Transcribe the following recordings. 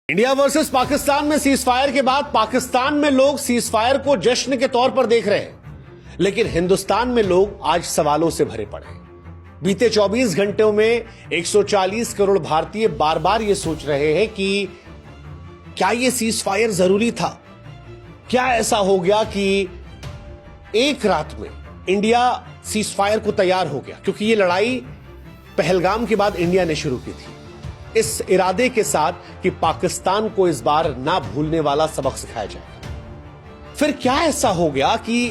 India versus Pakistan में cease fire के बाद पाकिस्तान में लोग सीज फायर को जश्न के तौर पर देख रहे हैं, लेकिन हिंदुस्तान में लोग आज सवालों से भरे पड़े हैं। बीते 24 घंटों में 140 करोड़ भारतीय बार बार यह सोच रहे हैं कि क्या यह सीज फायर जरूरी था। क्या ऐसा हो गया कि एक रात में इंडिया सीज फायर को तैयार हो गया, क्योंकि यह लड़ाई पहलगाम के बाद इंडिया ने शुरू की थी, इस इरादे के साथ कि पाकिस्तान को इस बार ना भूलने वाला सबक सिखाया जाएगा। फिर क्या ऐसा हो गया कि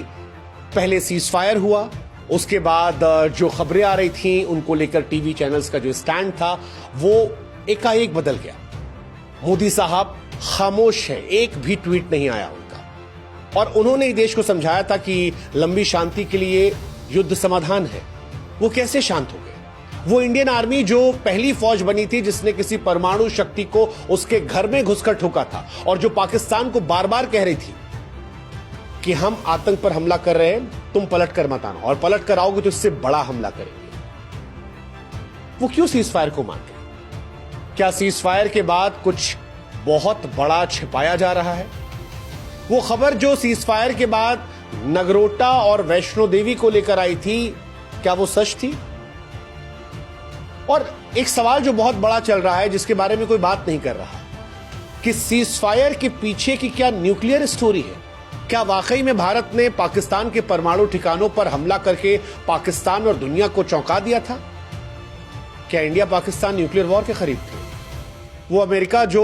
पहले सीज फायर हुआ, उसके बाद जो खबरें आ रही थी उनको लेकर टीवी चैनल्स का जो स्टैंड था वो एकाएक बदल गया। मोदी साहब खामोश है, एक भी ट्वीट नहीं आया उनका, और उन्होंने देश को समझाया था कि लंबी शांति के लिए युद्ध समाधान है। वो कैसे शांत हो गए? वो इंडियन आर्मी जो पहली फौज बनी थी जिसने किसी परमाणु शक्ति को उसके घर में घुसकर ठोका था, और जो पाकिस्तान को बार बार कह रही थी कि हम आतंक पर हमला कर रहे हैं, तुम पलट कर मत आना, और पलट कर आओगे तो इससे बड़ा हमला करेंगे। वो क्यों सीज फायर को मान गए? क्या सीज फायर के बाद कुछ बहुत बड़ा छिपाया जा रहा है? वो खबर जो सीज फायर के बाद नगरोटा और वैष्णो देवी को लेकर आई थी, क्या वो सच थी? और एक सवाल जो बहुत बड़ा चल रहा है, जिसके बारे में कोई बात नहीं कर रहा, कि सीज फायर के पीछे की क्या न्यूक्लियर स्टोरी है? क्या वाकई में भारत ने पाकिस्तान के परमाणु ठिकानों पर हमला करके पाकिस्तान और दुनिया को चौंका दिया था? क्या इंडिया पाकिस्तान न्यूक्लियर वॉर के करीब थे? वो अमेरिका जो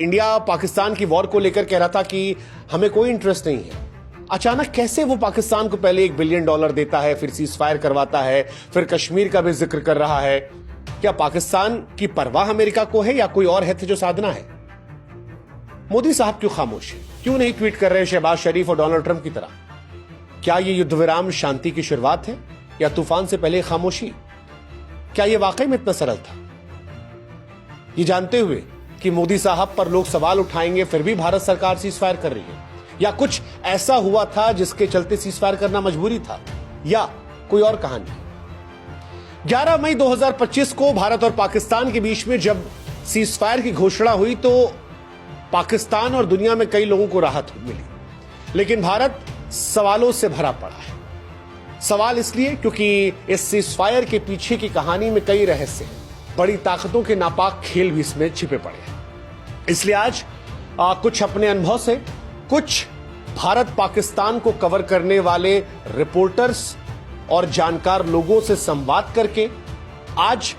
इंडिया पाकिस्तान की वॉर को लेकर कह रहा था कि हमें कोई इंटरेस्ट नहीं है, अचानक कैसे वो पाकिस्तान को पहले $1 बिलियन देता है, फिर सीज फायर करवाता है, फिर कश्मीर का भी जिक्र कर रहा है? क्या पाकिस्तान की परवाह अमेरिका को है या कोई और हित जो साधना है? मोदी साहब क्यों खामोश है? क्यों नहीं ट्वीट कर रहे शहबाज शरीफ और डोनाल्ड ट्रंप की तरह? क्या ये युद्ध विराम शांति की शुरुआत है या तूफान से पहले खामोशी? क्या यह वाकई में इतना सरल था? ये जानते हुए कि मोदी साहब पर लोग सवाल उठाएंगे, फिर भी भारत सरकार सीज फायर कर रही है, या कुछ ऐसा हुआ था जिसके चलते सीज फायर करना मजबूरी था, या कोई और कहानी? 11 मई 2025 को भारत और पाकिस्तान के बीच में जब सीज फायर की घोषणा हुई तो पाकिस्तान और दुनिया में कई लोगों को राहत मिली, लेकिन भारत सवालों से भरा पड़ा है। सवाल इसलिए क्योंकि इस सीज फायर के पीछे की कहानी में कई रहस्य हैं, बड़ी ताकतों के नापाक खेल भी इसमें छिपे पड़े हैं। इसलिए आज कुछ अपने अनुभव से, कुछ भारत पाकिस्तान को कवर करने वाले रिपोर्टर्स और जानकार लोगों से संवाद करके आज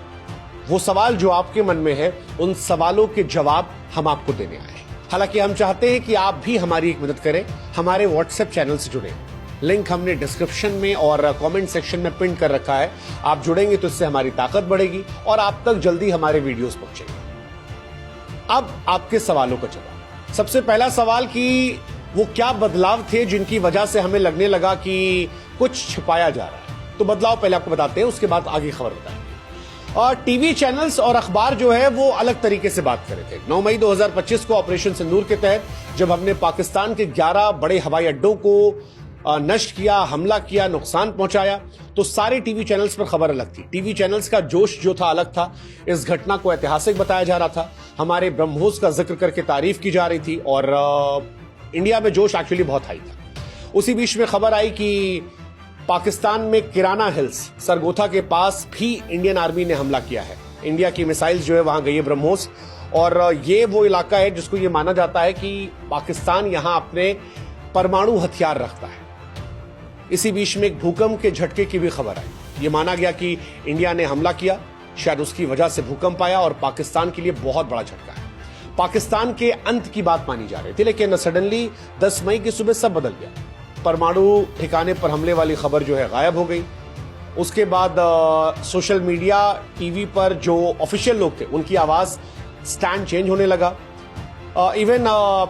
वो सवाल जो आपके मन में है, उन सवालों के जवाब हम आपको देने आए हैं। हालांकि हम चाहते हैं कि आप भी हमारी एक मदद करें, हमारे व्हाट्सएप चैनल से जुड़े। लिंक हमने डिस्क्रिप्शन में और कमेंट सेक्शन में पिन कर रखा है। आप जुड़ेंगे तो इससे हमारी ताकत बढ़ेगी और आप तक जल्दी हमारे वीडियोस पहुंचेंगे। अब आपके सवालों का जवाब। सबसे पहला सवाल कि वो क्या बदलाव थे जिनकी वजह से हमें लगने लगा कि कुछ छिपाया जा रहा है? तो बदलाव पहले आपको बताते हैं, उसके बाद आगे खबर बताएंगे। और टीवी चैनल्स और अखबार जो है वो अलग तरीके से बात कर रहे थे। 9 मई 2025 को ऑपरेशन सिंदूर के तहत जब हमने पाकिस्तान के 11 बड़े हवाई अड्डों को नष्ट किया, हमला किया, नुकसान पहुंचाया, तो सारे टीवी चैनल्स पर खबर अलग थी। टीवी चैनल्स का जोश जो था अलग था। इस घटना को ऐतिहासिक बताया जा रहा था, हमारे ब्रह्मोस का जिक्र करके तारीफ की जा रही थी, और इंडिया में जोश एक्चुअली बहुत हाई था। उसी बीच में खबर आई कि पाकिस्तान में किराना हिल्स, सरगोथा के पास भी इंडियन आर्मी ने हमला किया है। इंडिया की मिसाइल्स जो है वहां गई है ब्रह्मोस, और ये वो इलाका है जिसको ये माना जाता है कि पाकिस्तान यहां अपने परमाणु हथियार रखता है। इसी बीच में एक भूकंप के झटके की भी खबर आई। ये माना गया कि इंडिया ने हमला किया, शायद उसकी वजह से भूकंप आया, और पाकिस्तान के लिए बहुत बड़ा झटका है। पाकिस्तान के अंत की बात मानी जा रही थी, लेकिन सडनली 10 मई की सुबह सब बदल गया। परमाणु ठिकाने पर हमले वाली खबर जो है गायब हो गई। उसके बाद सोशल मीडिया, टीवी पर जो ऑफिशियल लोग थे उनकी आवाज, स्टैंड चेंज होने लगा। Even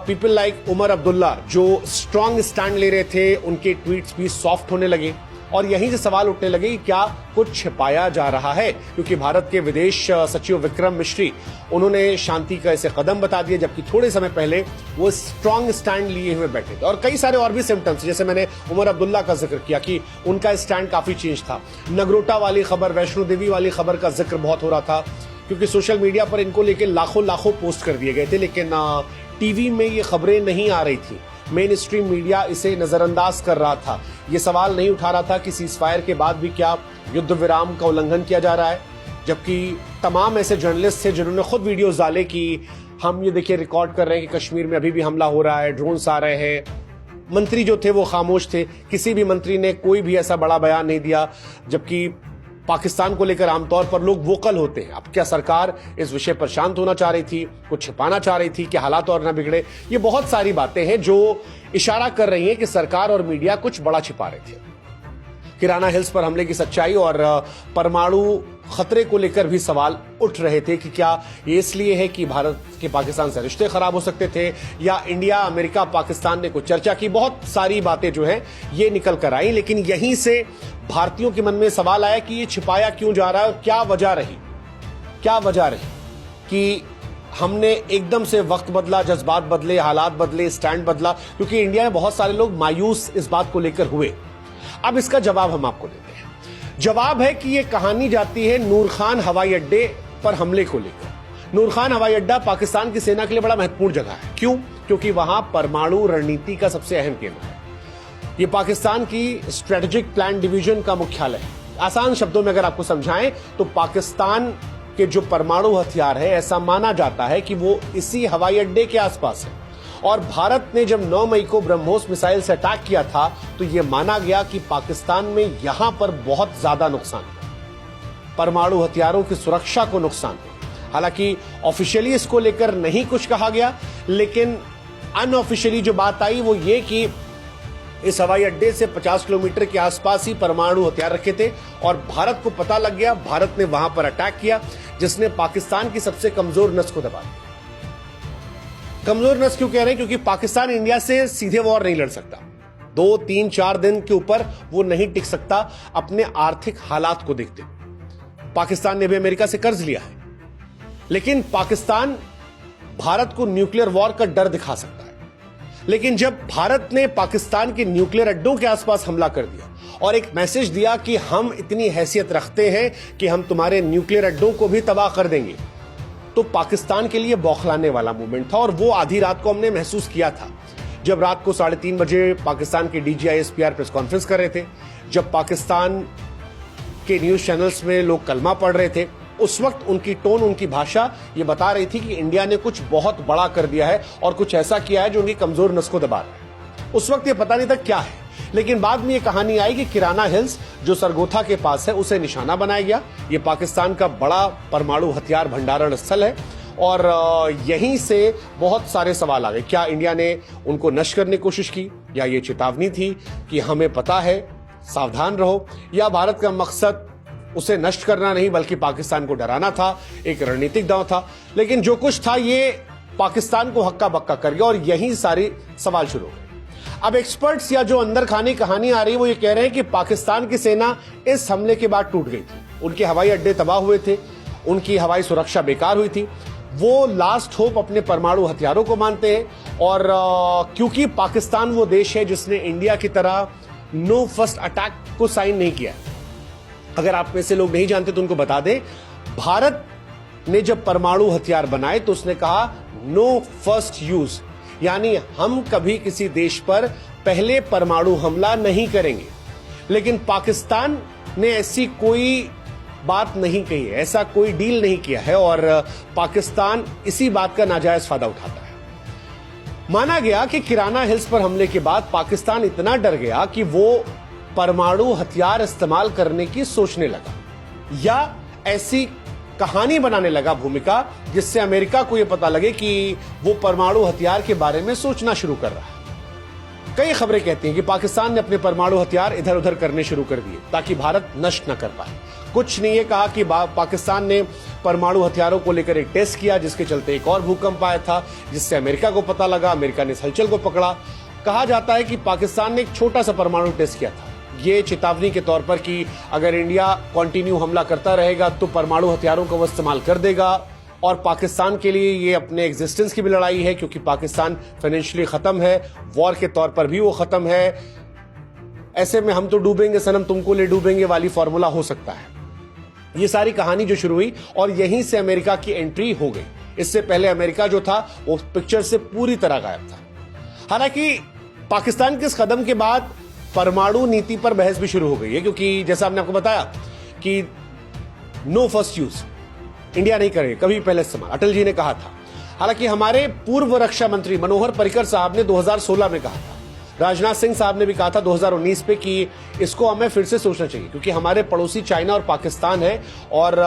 people like Omar Abdullah जो स्ट्रांग स्टैंड ले रहे थे, उनके ट्वीट्स भी सॉफ्ट होने लगे, और यहीं से सवाल उठने लगे कि क्या कुछ छिपाया जा रहा है, क्योंकि भारत के विदेश सचिव विक्रम मिश्री, उन्होंने शांति का ऐसे कदम बता दिए, जबकि थोड़े समय पहले वो स्ट्रांग स्टैंड लिए हुए बैठे थे। और कई सारे और भी सिम्टम्स, जैसे मैंने उमर अब्दुल्ला का जिक्र किया कि उनका स्टैंड काफी चेंज था। नगरोटा वाली खबर, वैष्णो देवी वाली खबर का जिक्र बहुत हो रहा था। क्योंकि सोशल मीडिया पर इनको लेकर लाखों लाखों पोस्ट कर दिए गए थे, लेकिन टीवी में ये खबरें नहीं आ रही थी। मेन स्ट्रीम मीडिया इसे नजरअंदाज कर रहा था। ये सवाल नहीं उठा रहा था कि सीज फायर के बाद भी क्या युद्ध विराम का उल्लंघन किया जा रहा है, जबकि तमाम ऐसे जर्नलिस्ट थे जिन्होंने खुद वीडियोस डाले कि हम ये देखिए रिकॉर्ड कर रहे हैं कि कश्मीर में अभी भी हमला हो रहा है, ड्रोन्स आ रहे हैं। मंत्री जो थे वो खामोश थे, किसी भी मंत्री ने कोई भी ऐसा बड़ा बयान नहीं दिया, जबकि पाकिस्तान को लेकर आमतौर पर लोग वोकल होते हैं। अब क्या सरकार इस विषय पर शांत होना चाह रही थी, कुछ छिपाना चाह रही थी कि हालात और ना बिगड़े? ये बहुत सारी बातें हैं जो इशारा कर रही हैं कि सरकार और मीडिया कुछ बड़ा छिपा रहे थे। किराना हिल्स पर हमले की सच्चाई और परमाणु खतरे को लेकर भी सवाल उठ रहे थे कि क्या ये इसलिए है कि भारत के पाकिस्तान से रिश्ते खराब हो सकते थे, या इंडिया अमेरिका पाकिस्तान ने कुछ चर्चा की। बहुत सारी बातें जो हैं ये निकल कर आई, लेकिन यहीं से भारतीयों के मन में सवाल आया कि ये छिपाया क्यों जा रहा है और क्या वजह रही कि हमने एकदम से वक्त बदला, जज्बात बदले, हालात बदले, स्टैंड बदला, क्योंकि इंडिया में बहुत सारे लोग मायूस इस बात को लेकर हुए। अब इसका जवाब हम आपको देते हैं। जवाब है कि यह कहानी जाती है नूर खान हवाई अड्डे पर हमले को लेकर। नूर खान हवाई अड्डा पाकिस्तान की सेना के लिए बड़ा महत्वपूर्ण जगह है। क्यों? क्योंकि वहां परमाणु रणनीति का सबसे अहम केंद्र है। यह पाकिस्तान की स्ट्रेटेजिक प्लान डिवीजन का मुख्यालय है। आसान शब्दों में अगर आपको समझाएं तो पाकिस्तान के जो परमाणु हथियार है, ऐसा माना जाता है कि वो इसी हवाई अड्डे के आसपास है। और भारत ने जब 9 मई को ब्रह्मोस मिसाइल से अटैक किया था तो यह माना गया कि पाकिस्तान में यहां पर बहुत ज्यादा नुकसान हुआ, परमाणु हथियारों की सुरक्षा को नुकसान हुआ। हालांकि ऑफिशियली इसको लेकर नहीं कुछ कहा गया, लेकिन अनऑफिशियली जो बात आई वो ये कि इस हवाई अड्डे से 50 किलोमीटर के आसपास ही परमाणु हथियार रखे थे और भारत को पता लग गया। भारत ने वहां पर अटैक किया, जिसने पाकिस्तान की सबसे कमजोर नस को दबा दिया। कमजोर नस क्यों कह रहे हैं? क्योंकि पाकिस्तान इंडिया से सीधे वॉर नहीं लड़ सकता। 2, 3, 4 दिन के ऊपर वो नहीं टिक सकता अपने आर्थिक हालात को देखते। पाकिस्तान ने भी अमेरिका से कर्ज लिया है, लेकिन पाकिस्तान भारत को न्यूक्लियर वॉर का डर दिखा सकता है। लेकिन जब भारत ने पाकिस्तान के न्यूक्लियर अड्डों के आसपास हमला कर दिया और एक मैसेज दिया कि हम इतनी हैसियत रखते हैं कि हम तुम्हारे न्यूक्लियर अड्डों को भी तबाह कर देंगे, तो पाकिस्तान के लिए बौखलाने वाला मूवमेंट था। और वो आधी रात को हमने महसूस किया था, जब रात को 3:30 बजे पाकिस्तान के DGISPR प्रेस कॉन्फ्रेंस कर रहे थे, जब पाकिस्तान के न्यूज चैनल्स में लोग कलमा पढ़ रहे थे। उस वक्त उनकी टोन, उनकी भाषा ये बता रही थी कि इंडिया ने कुछ बहुत बड़ा कर दिया है और कुछ ऐसा किया है जो उनकी कमजोर नस को दबा रहा है। उस वक्त ये पता नहीं था क्या है, लेकिन बाद में ये कहानी आई कि किराना हिल्स जो सरगोथा के पास है उसे निशाना बनाया गया। ये पाकिस्तान का बड़ा परमाणु हथियार भंडारण स्थल है और यहीं से बहुत सारे सवाल आ गए। क्या इंडिया ने उनको नष्ट करने की कोशिश की, या ये चेतावनी थी कि हमें पता है, सावधान रहो, या भारत का मकसद उसे नष्ट करना नहीं बल्कि पाकिस्तान को डराना था, एक रणनीतिक दांव था? लेकिन जो कुछ था ये पाकिस्तान को हक्का बक्का कर गया और यही सारी सवाल शुरू हो गए। अब एक्सपर्ट्स या जो अंदर खानी कहानी आ रही है वो ये कह रहे हैं कि पाकिस्तान की सेना इस हमले के बाद टूट गई थी। उनके हवाई अड्डे तबाह हुए थे, उनकी हवाई सुरक्षा बेकार हुई थी। वो लास्ट होप अपने परमाणु हथियारों को मानते हैं और क्योंकि पाकिस्तान वो देश है जिसने इंडिया की तरह नो फर्स्ट अटैक को साइन नहीं किया। अगर आप में से लोग नहीं जानते तो उनको बता दें, भारत ने जब परमाणु हथियार बनाए तो उसने कहा नो फर्स्ट यूज, यानी हम कभी किसी देश पर पहले परमाणु हमला नहीं करेंगे। लेकिन पाकिस्तान ने ऐसी कोई बात नहीं कही है, ऐसा कोई डील नहीं किया है और पाकिस्तान इसी बात का नाजायज फायदा उठाता है। माना गया कि किराना हिल्स पर हमले के बाद पाकिस्तान इतना डर गया कि वो परमाणु हथियार इस्तेमाल करने की सोचने लगा, या ऐसी कहानी बनाने लगा भूमिका जिससे अमेरिका को यह पता लगे कि वो परमाणु हथियार के बारे में सोचना शुरू कर रहा है। कई खबरें कहती हैं कि पाकिस्तान ने अपने परमाणु हथियार इधर उधर करने शुरू कर दिए ताकि भारत नष्ट न कर पाए। कुछ ने यह कहा कि पाकिस्तान ने परमाणु हथियारों को लेकर एक टेस्ट किया जिसके चलते एक और भूकंप आया था, जिससे अमेरिका को पता लगा, अमेरिका ने इस हलचल को पकड़ा। कहा जाता है कि पाकिस्तान ने एक छोटा सा परमाणु टेस्ट किया था, ये चेतावनी के तौर पर कि अगर इंडिया कंटिन्यू हमला करता रहेगा तो परमाणु हथियारों का वो इस्तेमाल कर देगा। और पाकिस्तान के लिए ये अपने एग्जिस्टेंस की भी लड़ाई है, क्योंकि पाकिस्तान फाइनेंशियली खत्म है, वॉर के तौर पर भी वो खत्म है। ऐसे में हम तो डूबेंगे सनम तुमको ले डूबेंगे वाली फॉर्मूला हो सकता है। ये सारी कहानी जो शुरू हुई और यहीं से अमेरिका की एंट्री हो गई। इससे पहले अमेरिका जो था वो पिक्चर से पूरी तरह गायब था। हालांकि पाकिस्तान के इस कदम के बाद परमाणु नीति पर बहस भी शुरू हो गई है, क्योंकि जैसा हमने आपको बताया कि नो फर्स्ट यूज, इंडिया नहीं करेगा कभी पहले इस्तेमाल, अटल जी ने कहा था। हालांकि हमारे पूर्व रक्षा मंत्री मनोहर पर्रिकर साहब ने 2016 में कहा था, राजनाथ सिंह साहब ने भी कहा था 2019 पे कि इसको हमें फिर से सोचना चाहिए, क्योंकि हमारे पड़ोसी चाइना और पाकिस्तान है और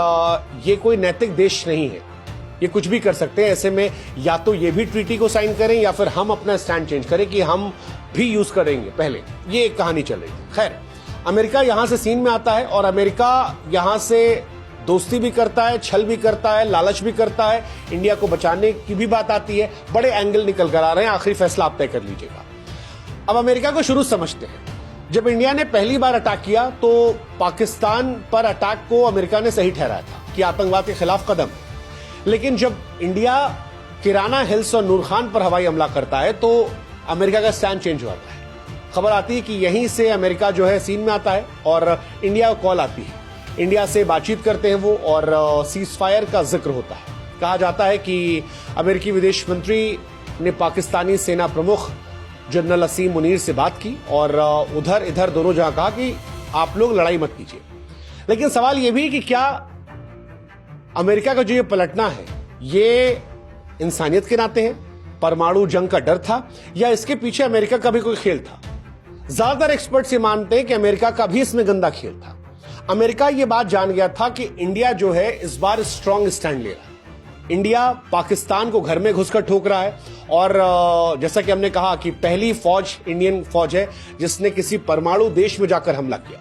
ये कोई नैतिक देश नहीं है, ये कुछ भी कर सकते हैं। ऐसे में या तो ये भी ट्रीटी को साइन करें या फिर हम अपना स्टैंड चेंज करें कि हम भी यूज करेंगे पहले। ये एक कहानी चल रही थी। खैर, अमेरिका यहां से सीन में आता है और अमेरिका यहां से दोस्ती भी करता है, छल भी करता है, लालच भी करता है, इंडिया को बचाने की भी बात आती है। बड़े एंगल निकल कर आ रहे हैं, आखिरी फैसला आप तय कर लीजिएगा। अब अमेरिका को शुरू समझते हैं। जब इंडिया ने पहली बार अटैक किया तो पाकिस्तान पर अटैक को अमेरिका ने सही ठहराया था कि आतंकवाद के खिलाफ कदम। लेकिन जब इंडिया किराना हिल्स और नूर खान पर हवाई हमला करता है तो अमेरिका का स्टैंड चेंज हो जाता है। खबर आती है कि यहीं से अमेरिका जो है सीन में आता है और इंडिया को कॉल आती है। इंडिया से बातचीत करते हैं वो और सीज फायर का जिक्र होता है। कहा जाता है कि अमेरिकी विदेश मंत्री ने पाकिस्तानी सेना प्रमुख जनरल असीम मुनीर से बात की और उधर इधर दोनों जगह कहा कि आप लोग लड़ाई मत कीजिए। लेकिन सवाल यह भी कि क्या अमेरिका का जो ये पलटना है ये इंसानियत के नाते है, परमाणु जंग का डर था, या इसके पीछे अमेरिका का भी कोई खेल था? ज्यादातर एक्सपर्ट्स ये मानते हैं कि अमेरिका का भी इसमें गंदा खेल था। अमेरिका ये बात जान गया था कि इंडिया जो है इस बार स्ट्रांग स्टैंड ले रहा है। इंडिया पाकिस्तान को घर में घुसकर ठोक रहा है और जैसा कि हमने कहा कि पहली फौज इंडियन फौज है जिसने किसी परमाणु देश में जाकर हमला किया।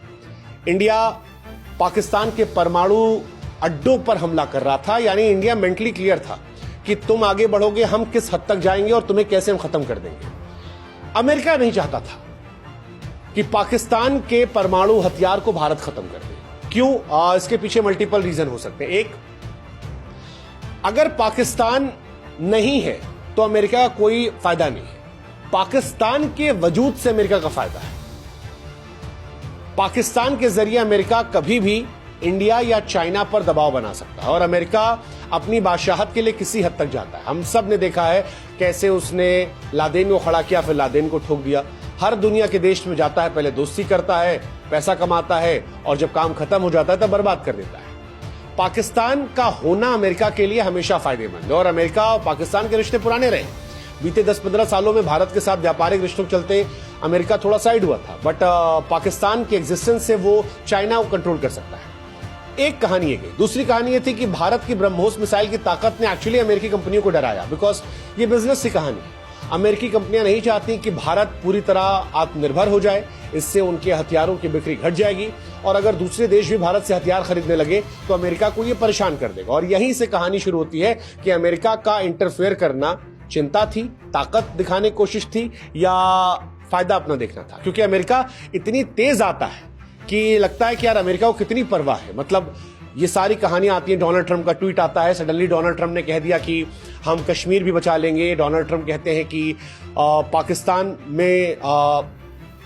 इंडिया पाकिस्तान के परमाणु अड्डों पर हमला कर रहा था, यानी इंडिया मेंटली क्लियर था कि तुम आगे बढ़ोगे, हम किस हद तक जाएंगे और तुम्हें कैसे हम खत्म कर देंगे। अमेरिका नहीं चाहता था कि पाकिस्तान के परमाणु हथियार को भारत खत्म कर दे। क्यों? इसके पीछे मल्टीपल रीजन हो सकते हैं। एक, अगर पाकिस्तान नहीं है तो अमेरिका का कोई फायदा नहीं है। पाकिस्तान के वजूद से अमेरिका का फायदा है। पाकिस्तान के जरिए अमेरिका कभी भी इंडिया या चाइना पर दबाव बना सकता है और अमेरिका अपनी बादशाहत के लिए किसी हद तक जाता है। हम सब ने देखा है कैसे उसने लादेन को खड़ा किया, फिर लादेन को ठोक दिया। हर दुनिया के देश में जाता है, पहले दोस्ती करता है, पैसा कमाता है और जब काम खत्म हो जाता है तब बर्बाद कर देता है। पाकिस्तान का होना अमेरिका के लिए हमेशा फायदेमंद है और अमेरिका और पाकिस्तान के रिश्ते पुराने रहे। बीते 10-15 सालों में भारत के साथ व्यापारिक रिश्तों के चलते अमेरिका थोड़ा साइड हुआ था, बट पाकिस्तान के एग्जिस्टेंस से वो चाइना को कंट्रोल कर सकता है। एक कहानी ये गई। दूसरी कहानी ये थी कि भारत की ब्रह्मोस मिसाइल की ताकत ने एक्चुअली अमेरिकी कंपनियों को डराया, बिकॉज ये बिजनेस की कहानी है। अमेरिकी कंपनियां नहीं चाहती कि भारत पूरी तरह आत्मनिर्भर हो जाए, इससे उनके हथियारों की बिक्री घट जाएगी और अगर दूसरे देश भी भारत से हथियार खरीदने लगे तो अमेरिका को ये परेशान कर देगा। और यहीं से कहानी शुरू होती है कि अमेरिका का इंटरफेयर करना चिंता थी, ताकत दिखाने की कोशिश थी या फायदा अपना देखना था। क्योंकि अमेरिका इतनी तेज आता है कि लगता है कि यार अमेरिका को कितनी परवाह है। मतलब ये सारी कहानियां आती हैं, डोनाल्ड ट्रंप का ट्वीट आता है, सडनली डोनाल्ड ट्रंप ने कह दिया कि हम कश्मीर भी बचा लेंगे। डोनाल्ड ट्रंप कहते हैं कि पाकिस्तान में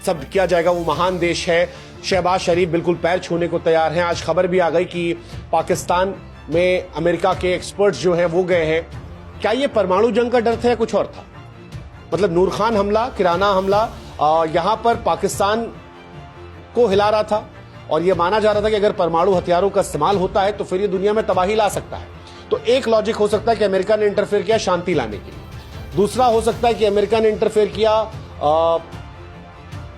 सब किया जाएगा, वो महान देश है। शहबाज शरीफ बिल्कुल पैर छूने को तैयार हैं। आज खबर भी आ गई कि पाकिस्तान में अमेरिका के एक्सपर्ट्स जो हैं वो गए हैं। क्या ये परमाणु जंग का डर था या कुछ और था? मतलब नूर खान हमला, किराना हमला यहां पर पाकिस्तान को हिला रहा था और यह माना जा रहा था कि अगर परमाणु हथियारों का इस्तेमाल होता है तो फिर ये दुनिया में तबाही ला सकता है। तो एक लॉजिक हो सकता है कि अमेरिका ने इंटरफेयर किया शांति लाने के लिए। दूसरा हो सकता है कि अमेरिका ने इंटरफेयर किया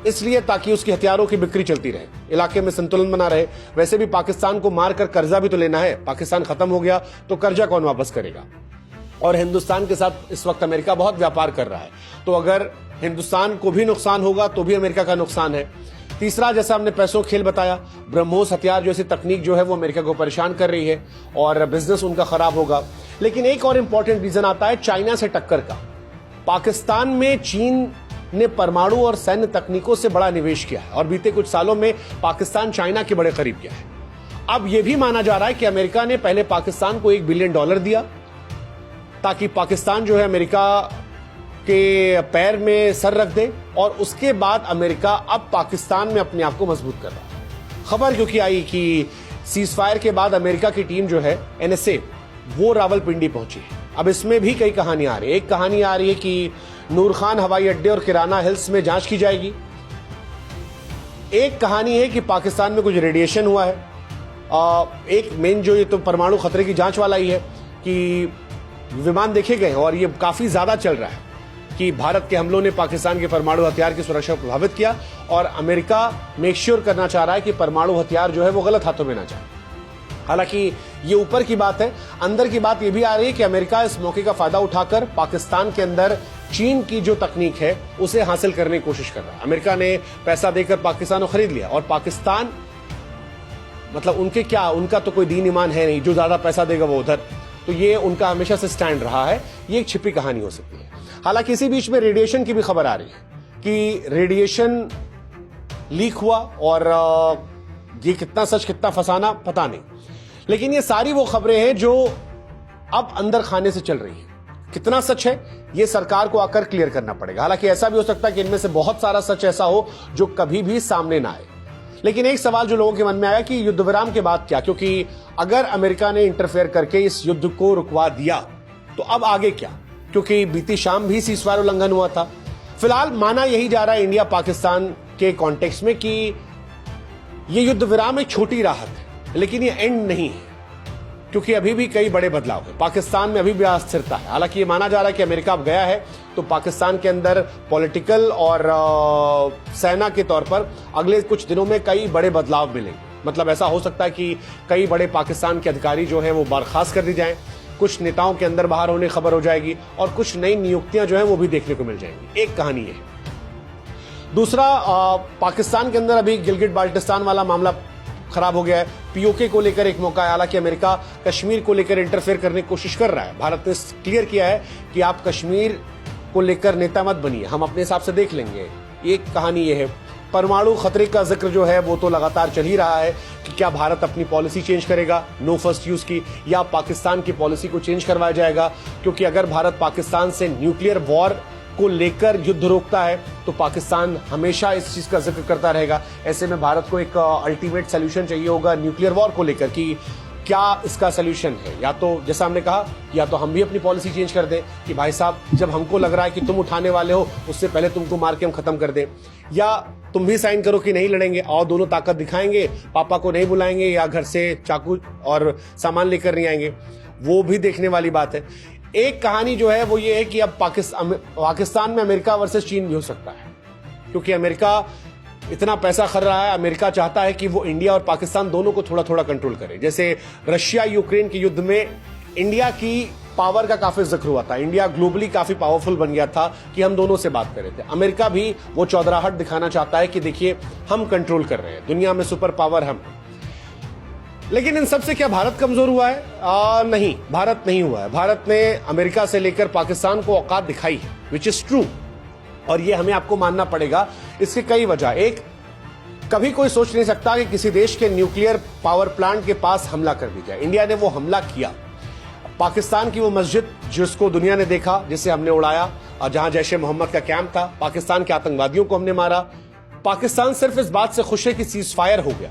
इसलिए ताकि उसकी हथियारों की बिक्री चलती रहे, इलाके में संतुलन बना रहे। वैसे भी पाकिस्तान को मारकर कर्जा भी तो लेना है। पाकिस्तान खत्म हो गया तो कर्जा कौन वापस करेगा? और हिंदुस्तान के साथ इस वक्त अमेरिका बहुत व्यापार कर रहा है, तो अगर हिंदुस्तान को भी नुकसान होगा तो भी अमेरिका का नुकसान है। तीसरा, जैसा हमने पैसों खेल बताया, ब्रह्मोस हथियार जैसी तकनीक जो है वो अमेरिका को परेशान कर रही है और बिजनेस उनका खराब होगा। लेकिन एक और इंपॉर्टेंट रीजन आता है चाइना से टक्कर का। पाकिस्तान में चीन ने परमाणु और सैन्य तकनीकों से बड़ा निवेश किया है और बीते कुछ सालों में पाकिस्तान चाइना के बड़े करीब गया है। अब यह भी माना जा रहा है कि अमेरिका ने पहले पाकिस्तान को $1 बिलियन दिया ताकि पाकिस्तान जो है अमेरिका के पैर में सर रख दे और उसके बाद अमेरिका अब पाकिस्तान में अपने आप को मजबूत कर रहा है। खबर क्योंकि आई कि सीज फायर के बाद अमेरिका की टीम जो है NSA, वो रावलपिंडी पहुंची है। अब इसमें भी कई कहानियां आ रही है। एक कहानी आ रही है कि नूर खान हवाई अड्डे और किराना हिल्स में जांच की जाएगी। एक कहानी है कि पाकिस्तान में कुछ रेडिएशन हुआ है। एक मेन जो ये तो परमाणु खतरे की जांच वाला ही है कि विमान देखे गए और ये काफी ज्यादा चल रहा है कि भारत के हमलों ने पाकिस्तान के परमाणु हथियार की सुरक्षा को प्रभावित किया और अमेरिका मेक श्योर करना चाह रहा है कि परमाणु हथियार जो है वो गलत हाथों में ना जाए। हालांकि ये ऊपर की बात है, अंदर की बात ये भी आ रही है कि अमेरिका इस मौके का फायदा उठाकर पाकिस्तान के अंदर चीन की जो तकनीक है उसे हासिल करने की कोशिश कर रहा है। अमेरिका ने पैसा देकर पाकिस्तान को खरीद लिया और पाकिस्तान मतलब उनका तो कोई दीन ईमान है नहीं, जो ज्यादा पैसा देगा वो उधर, तो ये उनका हमेशा से स्टैंड रहा है। ये एक छिपी कहानी हो सकती है। हालांकि इसी बीच में रेडिएशन की भी खबर आ रही है कि रेडिएशन लीक हुआ और ये कितना सच कितना फसाना पता नहीं, लेकिन ये सारी वो खबरें हैं जो अब अंदर खाने से चल रही है। कितना सच है ये सरकार को आकर क्लियर करना पड़ेगा। हालांकि ऐसा भी हो सकता है कि इनमें से बहुत सारा सच ऐसा हो जो कभी भी सामने ना आए। लेकिन एक सवाल जो लोगों के मन में आया कि युद्ध विराम के बाद क्या, क्योंकि अगर अमेरिका ने इंटरफेयर करके इस युद्ध को रुकवा दिया तो अब आगे क्या, क्योंकि बीती शाम भी सीजफायर उल्लंघन हुआ था। फिलहाल माना यही जा रहा है इंडिया पाकिस्तान के कॉन्टेक्स्ट में कि ये युद्ध विराम एक छोटी राहत है, लेकिन ये एंड नहीं है, क्योंकि अभी भी कई बड़े बदलाव है। पाकिस्तान में अभी भी अस्थिरता है। हालांकि ये माना जा रहा है कि अमेरिका अब गया है तो पाकिस्तान के अंदर पॉलिटिकल और सेना के तौर पर अगले कुछ दिनों में कई बड़े बदलाव मिलेंगे। मतलब ऐसा हो सकता है कि कई बड़े पाकिस्तान के अधिकारी जो हैं वो बर्खास्त कर दी जाएं, कुछ नेताओं के अंदर बाहर होने खबर हो जाएगी और कुछ नई नियुक्तियां जो हैं वो भी देखने को मिल जाएंगी। एक कहानी है। दूसरा, पाकिस्तान के अंदर अभी गिलगिट बाल्टिस्तान वाला मामला खराब हो गया है। पीओके को लेकर एक मौका है। हालांकि अमेरिका कश्मीर को लेकर इंटरफेयर करने की कोशिश कर रहा है। भारत ने क्लियर किया है कि आप कश्मीर को लेकर नेता मत बनिए, हम अपने हिसाब से देख लेंगे। एक कहानी ये है। परमाणु खतरे का जिक्र जो है वो तो लगातार चल ही रहा है कि क्या भारत अपनी पॉलिसी चेंज करेगा नो फर्स्ट यूज की, या पाकिस्तान की पॉलिसी को चेंज करवाया जाएगा। क्योंकि अगर भारत पाकिस्तान से न्यूक्लियर वॉर को लेकर युद्ध रोकता है तो पाकिस्तान हमेशा इस चीज का जिक्र करता रहेगा। ऐसे में भारत को एक अल्टीमेट सोल्यूशन चाहिए होगा न्यूक्लियर वॉर को लेकर कि क्या इसका सोल्यूशन है। या तो जैसा हमने कहा, या तो हम भी अपनी पॉलिसी चेंज कर दें कि भाई साहब जब हमको लग रहा है कि तुम उठाने वाले हो उससे पहले तुमको मार के हम खत्म कर दें, या तुम भी साइन करो कि नहीं लड़ेंगे और दोनों ताकत दिखाएंगे, पापा को नहीं बुलाएंगे या घर से चाकू और सामान लेकर नहीं आएंगे। वो भी देखने वाली बात है। एक कहानी जो है वो ये है कि अब पाकिस्तान में अमेरिका वर्सेस चीन भी हो सकता है, क्योंकि अमेरिका इतना पैसा खर्च रहा है। अमेरिका चाहता है कि वो इंडिया और पाकिस्तान दोनों को थोड़ा थोड़ा कंट्रोल करे। जैसे रशिया यूक्रेन के युद्ध में इंडिया की पावर का काफी जिक्र हुआ था। इंडिया ग्लोबली काफी पावरफुल बन गया था कि हम दोनों से बात कर रहे थे। अमेरिका भी वो चौधराहट दिखाना चाहता है कि देखिए हम कंट्रोल कर रहे हैं, दुनिया में सुपर पावर हम। लेकिन इन सबसे क्या भारत कमजोर हुआ है? नहीं, भारत नहीं हुआ है। भारत ने अमेरिका से लेकर पाकिस्तान को औकात दिखाई है, विच इज ट्रू, और ये हमें आपको मानना पड़ेगा। इसके कई वजह। एक, कभी कोई सोच नहीं सकता कि किसी देश के न्यूक्लियर पावर प्लांट के पास हमला कर दी जाए। इंडिया ने वो हमला किया। पाकिस्तान की वो मस्जिद जिसको दुनिया ने देखा, जिसे हमने उड़ाया, और जहां जैश ए मोहम्मद का कैंप था, पाकिस्तान के आतंकवादियों को हमने मारा। पाकिस्तान सिर्फ इस बात से खुश है कि सीज फायर हो गया।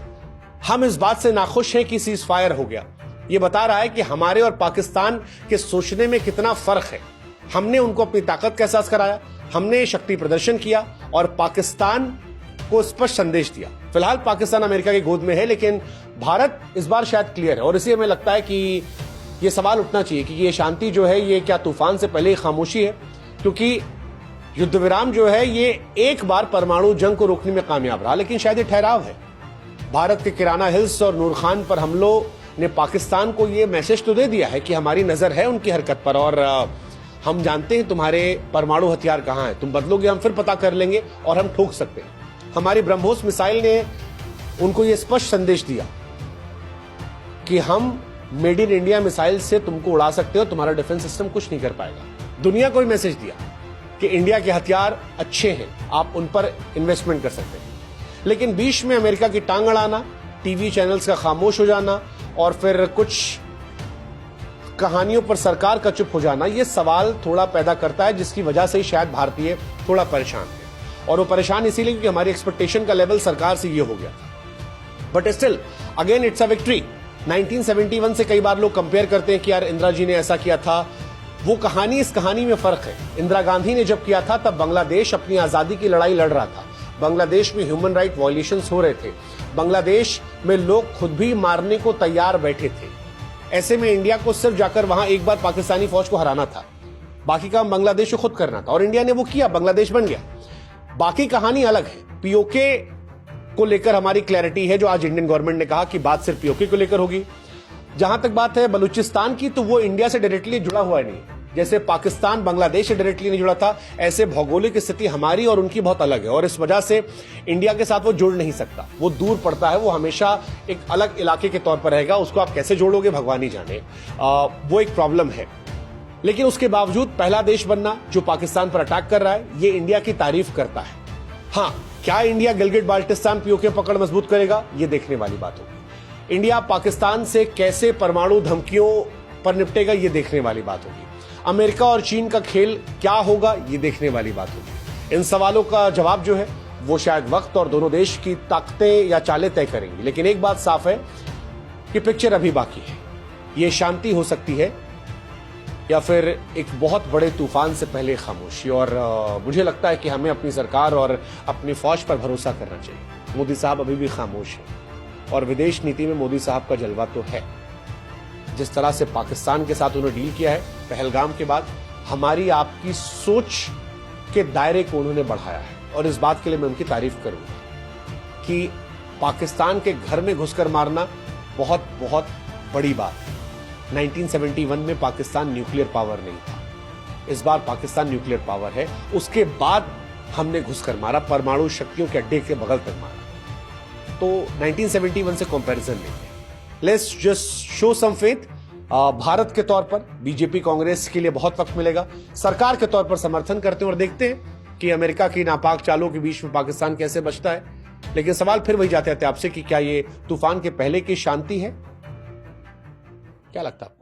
हम इस बात से नाखुश हैं कि सीज फायर हो गया। ये बता रहा है कि हमारे और पाकिस्तान के सोचने में कितना फर्क है। हमने उनको अपनी ताकत का एहसास कराया, हमने शक्ति प्रदर्शन किया और पाकिस्तान को स्पष्ट संदेश दिया। फिलहाल पाकिस्तान अमेरिका की गोद में है, लेकिन भारत इस बार शायद क्लियर है। और इसी हमें लगता है कि ये सवाल उठना चाहिए कि ये शांति जो है ये क्या तूफान से पहले ही खामोशी है? क्योंकि युद्ध विराम जो है ये एक बार परमाणु जंग को रोकने में कामयाब रहा, लेकिन शायद ये ठहराव है। भारत के किराना हिल्स और नूर खान पर हमलों ने पाकिस्तान को ये मैसेज तो दे दिया है कि हमारी नजर है उनकी हरकत पर और हम जानते हैं तुम्हारे परमाणु हथियार कहां हैं। तुम बदलोगे हम फिर पता कर लेंगे और हम ठोक सकते हैं। हमारी ब्रह्मोस मिसाइल ने उनको ये स्पष्ट संदेश दिया कि हम मेड इन इंडिया मिसाइल से तुमको उड़ा सकते हो, तुम्हारा डिफेंस सिस्टम कुछ नहीं कर पाएगा। दुनिया को मैसेज दिया कि इंडिया के हथियार अच्छे हैं, आप उन पर इन्वेस्टमेंट कर सकते हैं। लेकिन बीच में अमेरिका की टांग अड़ाना, टीवी चैनल्स का खामोश हो जाना और फिर कुछ कहानियों पर सरकार का चुप हो जाना, यह सवाल थोड़ा पैदा करता है, जिसकी वजह से ही शायद भारतीय थोड़ा परेशान है। और वो परेशान इसीलिए क्योंकि हमारी एक्सपेक्टेशन का लेवल सरकार से ये हो गया। But still again it's a victory. 1971 से कई बार लोग कंपेयर करते हैं कि यार इंदिरा जी ने ऐसा किया था, वो कहानी इस कहानी में फर्क है। इंदिरा गांधी ने जब किया था तब बांग्लादेश अपनी आजादी की लड़ाई लड़ रहा था, बांग्लादेश में ह्यूमन राइट वायलेशंस हो रहे थे, बांग्लादेश में लोग खुद भी मारने को तैयार बैठे थे। ऐसे में इंडिया को सिर्फ जाकर वहां एक बार पाकिस्तानी फौज को हराना था, बाकी काम बांग्लादेश को खुद करना था, और इंडिया ने वो किया, बांग्लादेश बन गया। बाकी कहानी अलग है। पीओके को लेकर हमारी क्लैरिटी है, जो आज इंडियन गवर्नमेंट ने कहा कि बात सिर्फ पीओके को लेकर होगी। जहां तक बात है बलूचिस्तान की, तो वो इंडिया से डायरेक्टली जुड़ा हुआ नहीं, जैसे पाकिस्तान बांग्लादेश से डायरेक्टली नहीं जुड़ा था, ऐसे भौगोलिक स्थिति हमारी और उनकी बहुत अलग है, और इस वजह से इंडिया के साथ वो जुड़ नहीं सकता, वो दूर पड़ता है, वो हमेशा एक अलग इलाके के तौर पर रहेगा। उसको आप कैसे जोड़ोगे भगवान ही जाने, वो एक प्रॉब्लम है। लेकिन उसके बावजूद पहला देश बनना जो पाकिस्तान पर अटैक कर रहा है, ये इंडिया की तारीफ करता है। हाँ, क्या इंडिया गिलगिट बाल्टिस्तान पीओके पकड़ मजबूत करेगा, ये देखने वाली बात होगी। इंडिया पाकिस्तान से कैसे परमाणु धमकियों पर निपटेगा, ये देखने वाली बात होगी। अमेरिका और चीन का खेल क्या होगा, ये देखने वाली बात होगी। इन सवालों का जवाब जो है वो शायद वक्त और दोनों देश की ताकतें या चालें तय करेंगी। लेकिन एक बात साफ है कि पिक्चर अभी बाकी है। ये शांति हो सकती है या फिर एक बहुत बड़े तूफान से पहले खामोशी, और मुझे लगता है कि हमें अपनी सरकार और अपनी फौज पर भरोसा करना चाहिए। मोदी साहब अभी भी खामोश हैं, और विदेश नीति में मोदी साहब का जलवा तो है। जिस तरह से पाकिस्तान के साथ उन्होंने डील किया है पहलगाम के बाद, हमारी आपकी सोच के दायरे को उन्होंने बढ़ाया है, और इस बात के लिए मैं उनकी तारीफ करूंगा कि पाकिस्तान के घर में घुसकर मारना बहुत बहुत बड़ी बात है। 1971 में पाकिस्तान न्यूक्लियर पावर नहीं था, इस बार पाकिस्तान न्यूक्लियर पावर है। उसके बाद हमने घुसकर मारा, परमाणु शक्तियों के अड्डे के बगल तक मारा, तो 1971 से कंपैरिजन नहीं है। Let's just show some faith. Bharat के तौर पर बीजेपी कांग्रेस के लिए बहुत वक्त मिलेगा, सरकार के तौर पर समर्थन करते हैं, और देखते हैं कि अमेरिका की नापाक चालों के बीच में पाकिस्तान कैसे बचता है। लेकिन सवाल फिर वही जाते आते आपसे कि क्या ये तूफान के पहले की शांति है, क्या लगता है?